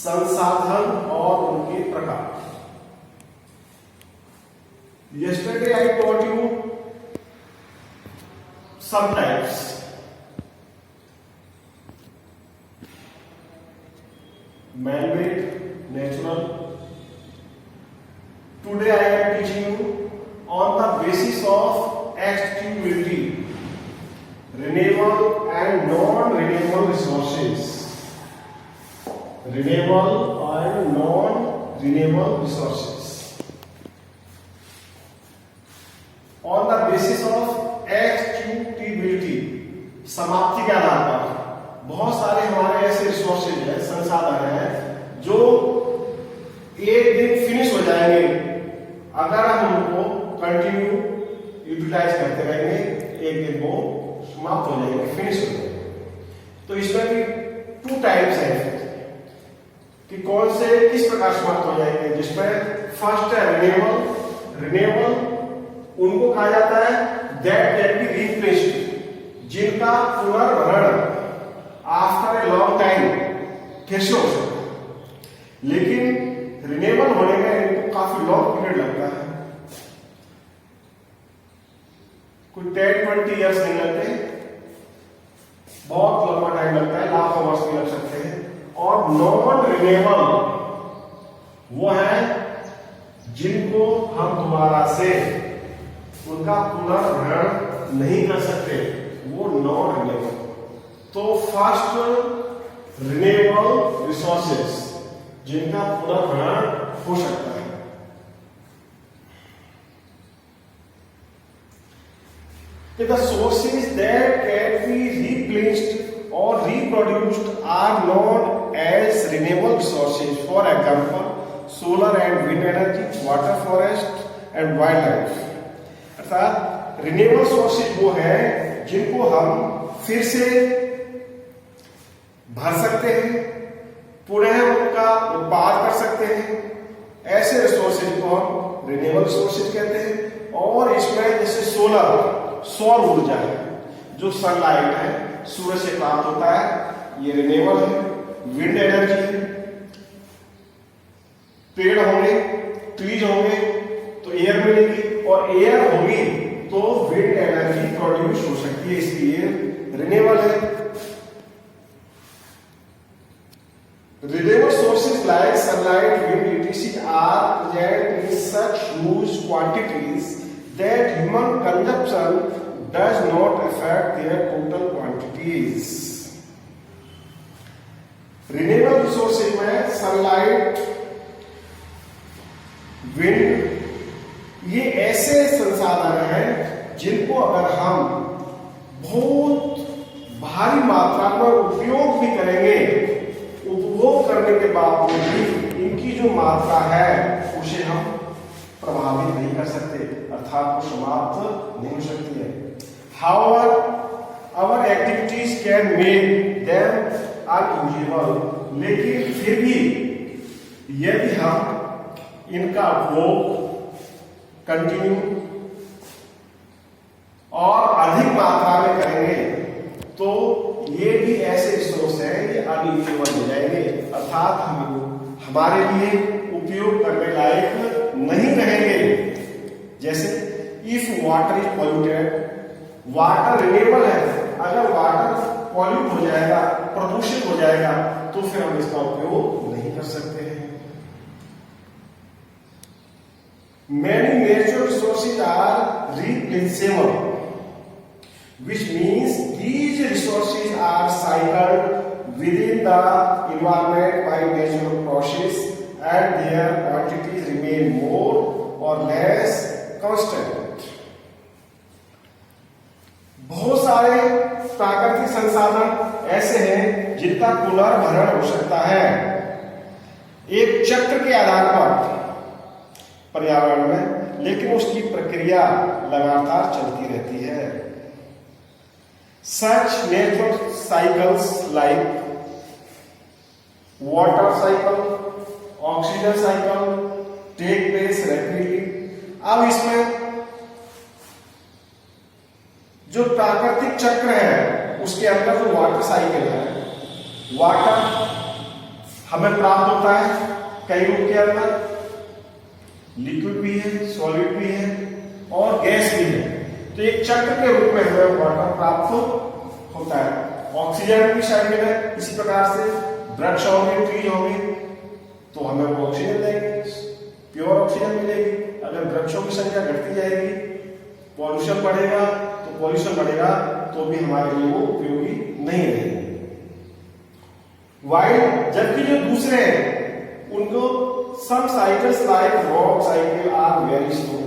संसाधन और उनके प्रकार। Yesterday I taught you some types. Man-made, natural. Today I am teaching you on the basis of extractability, renewable and non-renewable resources. Renewable and non-renewable resources. On the basis of extractability, समाप्ति के आधार पर बहुत सारे हमारे ऐसे resources हैं, संसाधन हैं जो एक दिन फिनिश हो जाएंगे अगर हम उनको कंटिन्यू यूटिलाइज करते रहेंगे, एक दिन वो समाप्त हो जाएंगे, फिनिश हो जाएंगे। तो इसमें भी टू टाइप्स हैं कि कौन से किस प्रकार समाप्त हो जाएंगे, जिसमें फर्स्ट है रिन्यूएबल। रिन्यूएबल उनको कहा जाता है दैट कैन बी रिप्लेस्ड, जिनका पुनर्भरण आफ्टर ए लॉन्ग टाइम फिर से हो सकता है, लेकिन रिन्यूएबल होने में इनको काफी लॉन्ग पीरियड लगता है, कोई 10-20 ईयर्स नहीं लगते, बहुत लंबा टाइम लगता है, लाखों वर्ष भी लग सकते हैं। और नॉन रिन्यूएबल वो है जिनको हम दोबारा से उनका पुनर्भरण नहीं कर सकते, वो नॉन रिन्यूएबल। तो फर्स्ट रिन्यूएबल रिसोर्सेस जिनका पुनर्भरण हो सकता है। The sources that can be replenished or reproduced are known as renewable resources. For example, solar and wind energy, water, forest and wildlife. अर्थात रिन्यूएबल सोर्सेज वो है जिनको हम फिर से भर सकते हैं, पुनः उनका उत्पाद कर सकते हैं, ऐसे रिसोर्सेज को हम रिन्यूएबल रिसोर्सेज कहते हैं। और इसमें जैसे सोलर, सौर ऊर्जा है, जो सनलाइट है, सूरज से प्राप्त होता है, ये रिन्यूएबल है। विंड एनर्जी, पेड़ होंगे, ट्रीज होंगे तो एयर मिलेगी, और एयर होगी तो विंड एनर्जी प्रोड्यूस हो सकती है, इसलिए रिन्यूएबल है। Renewable sources like sunlight, wind, etc. are present in such huge quantities that human consumption does not affect their total quantities. Renewable resources में sunlight, wind, ये ऐसे संसाधन हैं जिनको अगर हम बहुत भारी मात्रा में उपयोग भी करेंगे, उपभोग करने के बावजूद भी इनकी जो मात्रा है उसे हम प्रभावित नहीं कर सकते, अर्थात वो समाप्त नहीं हो सकती है। However, our activities can make them unusable. लेकिन फिर भी यदि हम इनका उपभोग कंटिन्यू और अधिक मात्रा में करेंगे तो ये भी ऐसे रिसोर्स हैं, ये अनयूजेबल हो जाएंगे, अर्थात हम हमारे लिए उपयोग करने लायक नहीं रहेंगे। जैसे if water is polluted, water renewable है, अगर वाटर पॉल्यूट हो जाएगा, प्रदूषित हो जाएगा, तो फिर हम इसका उपयोग नहीं कर सकते हैं। Many natural resources are replenishable, which means these resources are cycled within the environment by natural process and their quantities remain more or less constant. बहुत सारे प्राकृतिक संसाधन ऐसे हैं जिनका पुनर्भरण हो सकता है एक चक्र के आधार पर पर्यावरण में, लेकिन उसकी प्रक्रिया लगातार चलती रहती है। Such natural cycles like water cycle, oxygen cycle take place rapidly. अब इसमें जो प्राकृतिक चक्र है उसके अंदर जो वाटर साइकिल है, वाटर हमें प्राप्त होता है कई रूप के अंदर, लिक्विड भी है, सॉलिड भी है और गैस भी है। तो एक चक्र के रूप में हमें वाटर प्राप्त होता है। ऑक्सीजन भी शामिल है। इसी प्रकार से वृक्ष होंगे, ट्री होंगे तो हमें वो ऑक्सीजन देंगे, प्योर ऑक्सीजन मिलेगी। अगर वृक्षों की संख्या घटती जाएगी, पॉल्यूशन बढ़ेगा, तो पॉल्यूशन बढ़ेगा तो भी हमारे लिए वो उपयोगी नहीं रहेगी। वाइल जबकि जो दूसरे हैं उनको some cycles like rock cycle are very slow.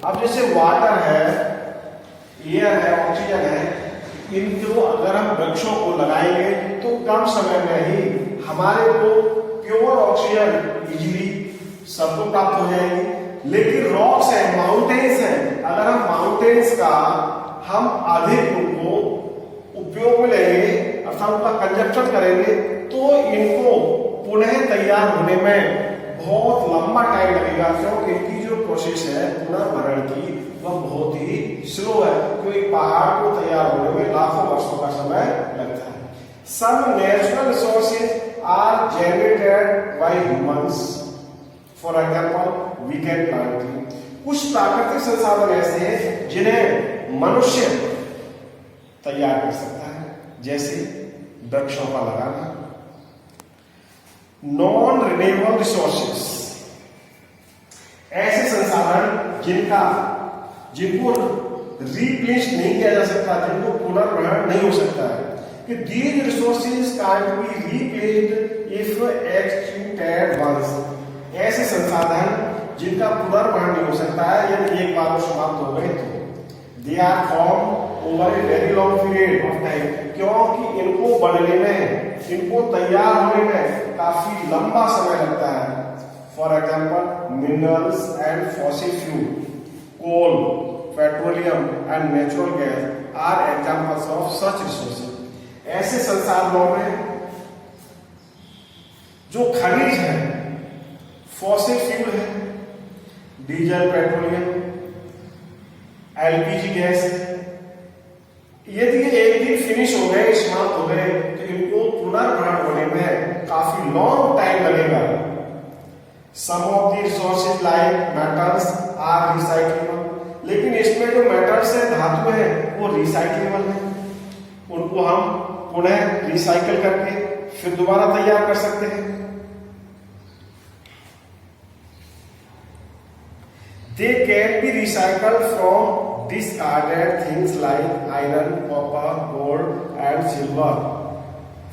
अब जैसे वाटर है, एयर है, ऑक्सीजन है, इनको अगर हम वृक्षों को लगाएंगे तो कम समय में ही हमारे को प्योर ऑक्सीजन इजीली सबको प्राप्त हो जाएगी। लेकिन रॉक्स है, माउंटेन्स है, अगर हम माउंटेन्स का हम अधिक उनको उपयोग में लेंगे अर्थात उनका कंजप्शन करेंगे तो इनको पुनः तैयार होने में बहुत लंबा टाइम लगेगा, क्योंकि इनकी जो प्रोसेस है पुनर्भरण की वह बहुत ही स्लो है, क्योंकि पहाड़ को तैयार होने में लाखों वर्षों का समय लगता है। Some natural resources are generated by humans. For example, we can plant. कुछ प्राकृतिक संसाधन ऐसे हैं जिन्हें मनुष्य तैयार कर सकता है, जैसे वृक्षों का लगाना। नॉन रिन्यूएबल रिसोर्सेस ऐसे संसाधन जिनको रिप्लेस नहीं किया जा सकता, जिनको पुनर्ग्रहण नहीं हो सकता है कि these resources can't be replaced if extracted once। ऐसे संसाधन जिनका पुनर्ग्रहण नहीं हो सकता है, यदि एक बार समाप्त हो गए तो they are formed over a very long period of time, क्योंकि इनको बढ़ने में, इनको तैयार होने में काफी लंबा समय लगता है। For example minerals and fossil fuel, coal, petroleum and natural gas are examples of such resources. ऐसे संसाधनों में जो खनिज है, फॉसिल फ्यूल है, डीजल, पेट्रोलियम, एलपीजी गैस, यदि ये एक दिन फिनिश हो गए, समाप्त हो गए तो इनको पुनर्ग्रहण होने में काफी लॉन्ग टाइम लगेगा। Some of the resources like metals are recyclable, लेकिन इसमें जो मेटल्स है, धातु है, वो रिसाइक्लेबल है, उनको हम पुनः रिसाइकल करके फिर दोबारा तैयार कर सकते हैं। They can be recycled from discarded things like iron, copper, gold and silver.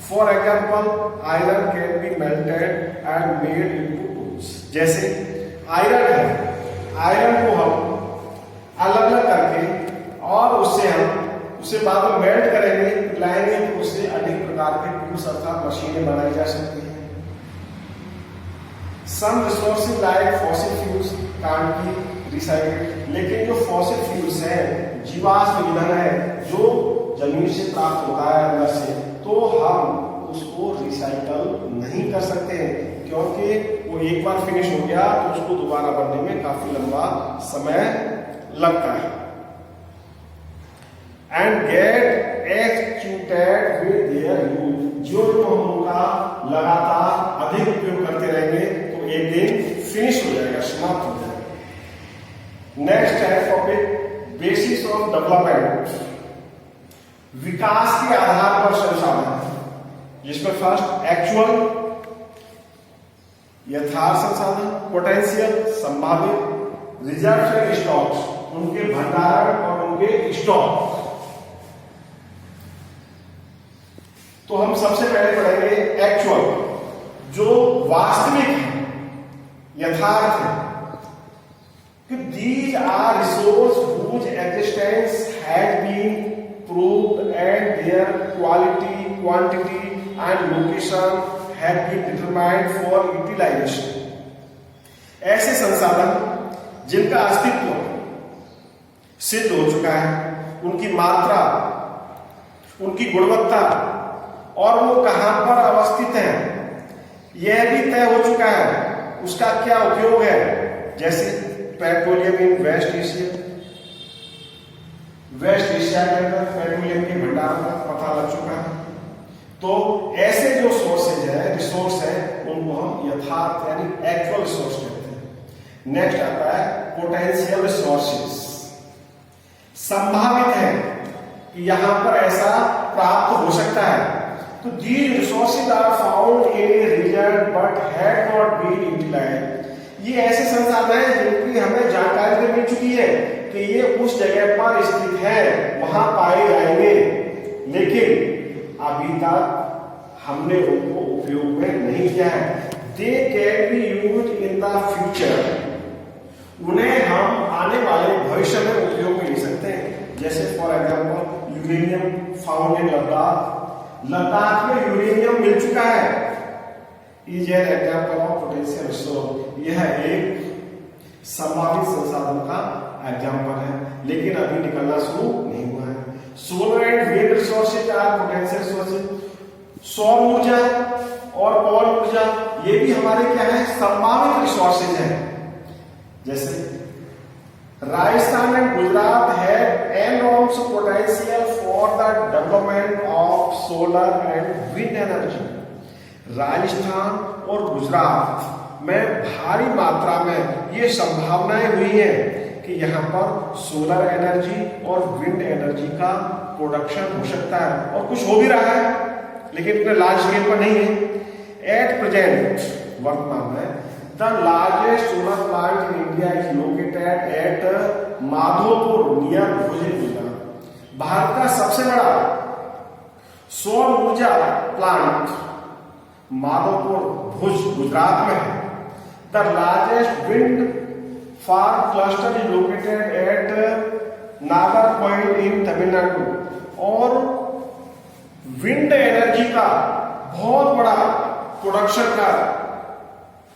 For example, iron can be melted and made into tools. जैसे आयरन है, आयरन को हम अलग अलग करके और उसे बाद में मेल्ट करेंगे, पिघलाएंगे तो उससे अनेक प्रकार के टूल्स अर्थात मशीनें बनाई जा सकती हैं। Some resources like fossil fuels can't be recycled, लेकिन जो फॉसिल फ्यूल्स है, जीवाश्म ईंधन है, जो जमीन से प्राप्त होता है अंदर से, तो हम उसको रिसाइकल नहीं कर सकते हैं, क्योंकि वो एक बार फिनिश हो गया तो उसको दोबारा बनने में काफी लंबा समय लगता है। And get exhausted with their use, जो हम उनका लगातार अधिक उपयोग करते रहेंगे तो एक दिन फिनिश हो जाएगा, समाप्त हो जाएगा। नेक्स्ट है टॉपिक बेसिस ऑफ डेवलपमेंट, विकास के आधार पर संसाधन, जिसमें फर्स्ट एक्चुअल यथार्थ संसाधन, पोटेंशियल संभावित, रिजर्व एंड स्टॉक्स उनके भंडारण और उनके स्टॉक। तो हम सबसे पहले पढ़ेंगे एक्चुअल, जो वास्तविक है, यथार्थ है। These are resources whose existence has been proved and their quality, quantity and location have been determined for utilization. ऐसे संसाधन जिनका अस्तित्व सिद्ध हो चुका है, उनकी मात्रा, उनकी गुणवत्ता और वो कहां पर अवस्थित है यह भी तय हो चुका है, उसका क्या उपयोग है। जैसे पेट्रोलियम इन वेस्ट एशिया के अंदर पेट्रोलियम के भंडार का पता लग चुका है। तो ऐसे जो सोर्सेज है, रिसोर्स है, उनको यथार्थ यानी एक्चुअल रिसोर्स कहते हैं। नेक्स्ट आता है पोटेंशियल रिसोर्सेस। संभावित है कि यहां पर ऐसा प्राप्त हो सकता है। तो these resources are found in a region but had not been utilized। ये ऐसे संसाधन हैं जिनकी हमें जानकारी तो मिल चुकी है कि ये उस जगह पर स्थित है, वहां पाए जाएंगे, लेकिन अभी तक हमने उनको उपयोग में नहीं किया है। They can be used in the future। उन्हें हम आने वाले भविष्य में उपयोग में ले सकते हैं। जैसे for example uranium found in Ladakh. Ladakh में यूरेनियम मिल चुका है। Is an example of potential resource. यह एक संभावित संसाधन का एग्जाम्पल है, लेकिन अभी निकलना शुरू नहीं हुआ है। Solar and wind resources are potential resources. सौर ऊर्जा और पवन ऊर्जा ये भी हमारे क्या है, संभावित रिसोर्सेज है। जैसे Rajasthan and Gujarat have enormous potential for the development of solar and wind energy। Rajasthan और गुजरात में भारी मात्रा में ये संभावनाएं हुई हैं कि यहाँ पर सोलर एनर्जी और विंड एनर्जी का प्रोडक्शन हो सकता है, और कुछ हो भी रहा है, लेकिन इतने लार्ज स्केल पर नहीं है। एट प्रेजेंट वर्तमान में the largest solar plant in India is located at Madhopur near Bhuj, Gujarat. Bharat का सबसे बड़ा सौर ऊर्जा प्लांट माधोपुर भुज गुजरात में है। The largest wind farm cluster is located at Nagercoil in Tamil Nadu. और विंड एनर्जी का बहुत बड़ा प्रोडक्शन का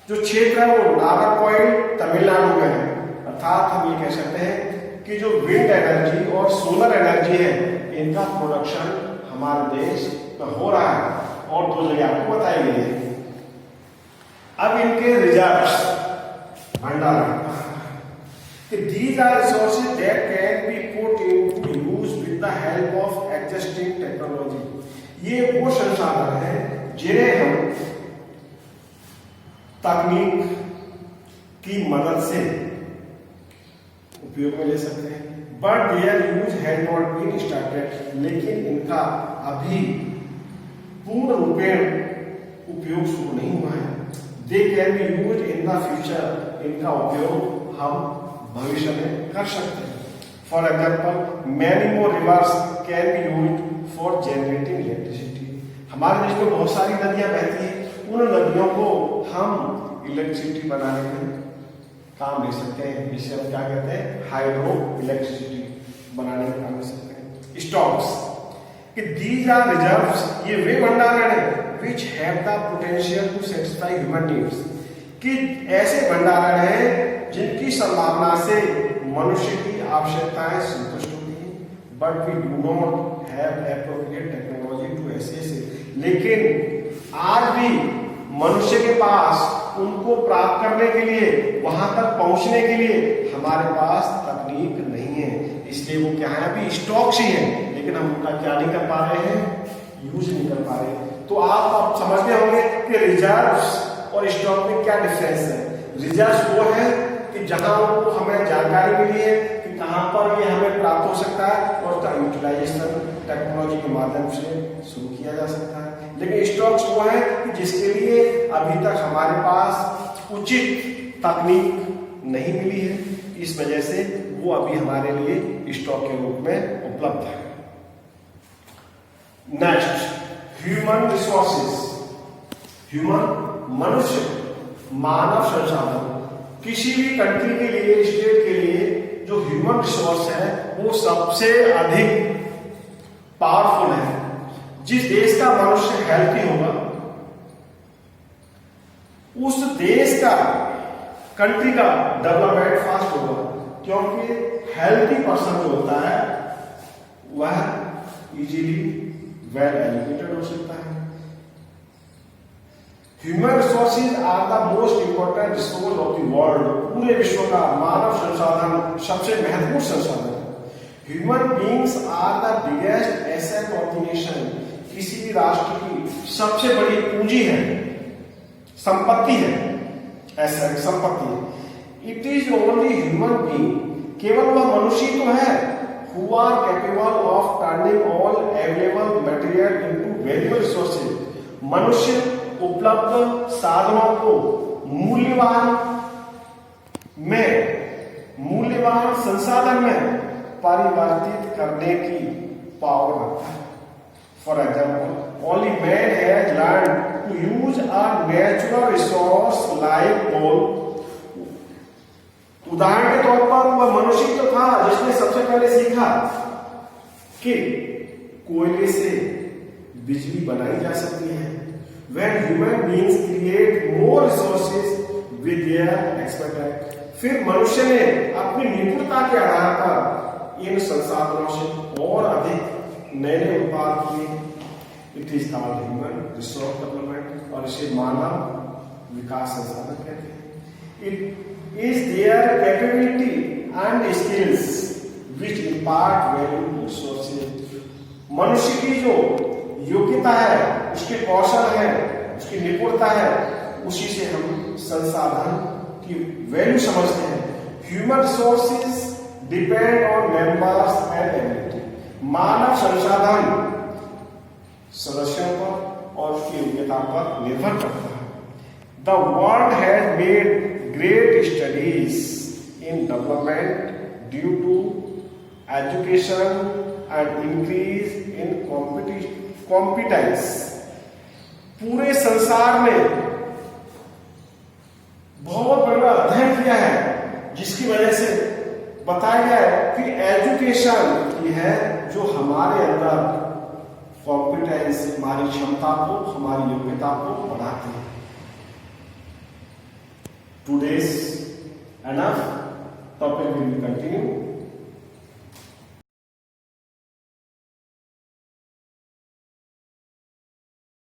जो क्षेत्र है वो नागरकोइल तमिलनाडु में है। अर्थात हम ये कह सकते हैं कि जो विंड एनर्जी और सोलर एनर्जी है, इनका प्रोडक्शन हमारे देश में हो रहा है, और दो जगह आपको बताई गई है। अब इनके रिजर्व्स भंडार कि these are resources that can be put into use with the help of existing technology। ये वो संसाधन है जिन्हें हम तकनीक की मदद से उपयोग में ले सकते हैं। But their use has not been started. लेकिन इनका अभी पूर्ण रूपेण उपयोग शुरू नहीं हुआ है। They can be use in the future. इनका उपयोग हम भविष्य में कर सकते हैं। For example many more reverse can be use for generating electricity. हमारे देश में बहुत सारी नदियां बहती हैं, उन नदियों को हम इलेक्ट्रिसिटी बनाने में काम ले सकते हैं। इसे हम क्या कहते हैं, हाइड्रो इलेक्ट्रिसिटी बनाने में काम ले सकते हैं। स्टॉक्स कि दीज आर रिजर्व्स, ये वे भंडारण है which have the potential to satisfy human needs, कि ऐसे भंडारण हैं जिनकी संभावना से मनुष्य की आवश्यकताएं संतुष्ट होती हैं। But we do not have appropriate technology to access it. लेकिन आज भी मनुष्य के पास उनको प्राप्त करने के लिए, वहां तक पहुंचने के लिए हमारे पास तकनीक नहीं है। इसलिए वो क्या है, अभी स्टॉक्स ही है, लेकिन हम उनका क्या नहीं कर पा रहे हैं, यूज नहीं कर पा रहे हैं। तो आप समझते होंगे कि रिजर्व्स और स्टॉक में क्या डिफरेंस है। रिजर्व्स वो है कि जहां उनको हमें जानकारी मिली है कि कहां पर ये हमें प्राप्त हो सकता है, और उसका यूटिलाइजेशन टेक्नोलॉजी के माध्यम से शुरू किया जा सकता है। लेकिन स्टॉक्स वो है कि जिसके लिए अभी तक हमारे पास उचित तकनीक नहीं मिली है, इस वजह से वो अभी हमारे लिए स्टॉक के रूप में उपलब्ध है। Next, human resources. ह्यूमन मनुष्य, मानव संसाधन। किसी भी कंट्री के लिए, स्टेट के लिए जो ह्यूमन रिसोर्स है वो सबसे अधिक पावरफुल है। जिस देश का मनुष्य हेल्थी होगा, उस देश का, कंट्री का डेवलपमेंट फास्ट होगा, क्योंकि हेल्थी पर्सन जो होता है वह इजीली वेल एजुकेटेड हो सकता है। Human resources are the most important resource of the world. पूरे विश्व का मानव संसाधन सबसे महत्वपूर्ण संसाधन है। Human beings are the biggest asset of the nation. किसी भी राष्ट्र की सबसे बड़ी पूंजी है, संपत्ति है, ऐसा एक संपत्ति है। It is only human being, केवल वह मनुष्य तो है, who are capable of turning all available material into valuable resources. मनुष्य उपलब्ध साधनों को मूल्यवान संसाधन में परिवर्तित करने की पावर रखता है। For example, only man has learn to use a natural resource like coal. उदाहरण के तौर पर वह मनुष्य तो था जिसने सबसे पहले सीखा कि कोयले से बिजली बनाई जा सकती है। When human beings create more resources with their expertise, फिर मनुष्य ने अपनी निपुणता के आधार पर इन संसाधनों से और अधिक नए उत्पाद किए। It is called human resource development, और इसे मानव विकास संसाधन कहते हैं। It is there capability and skills which impart value resources. मनुष्य की जो योग्यता है, उसके कौशल है, उसकी निपुणता है, उसी से हम संसाधन की वैल्यू समझते हैं। Human resources depend on members and ability. मानव संसाधन सदस्यों पर और उसकी योग्यता पर निर्भर करता है। The world has made great studies in development due to education and increase in competence. पूरे संसार में बहुत बड़ा अध्ययन किया है, जिसकी वजह से बताया गया है कि एजुकेशन ये है जो हमारे अंदर कॉम्पिटेंस, हमारी क्षमता को, हमारी योग्यता को बढ़ाती है। Today's enough, topic will continue.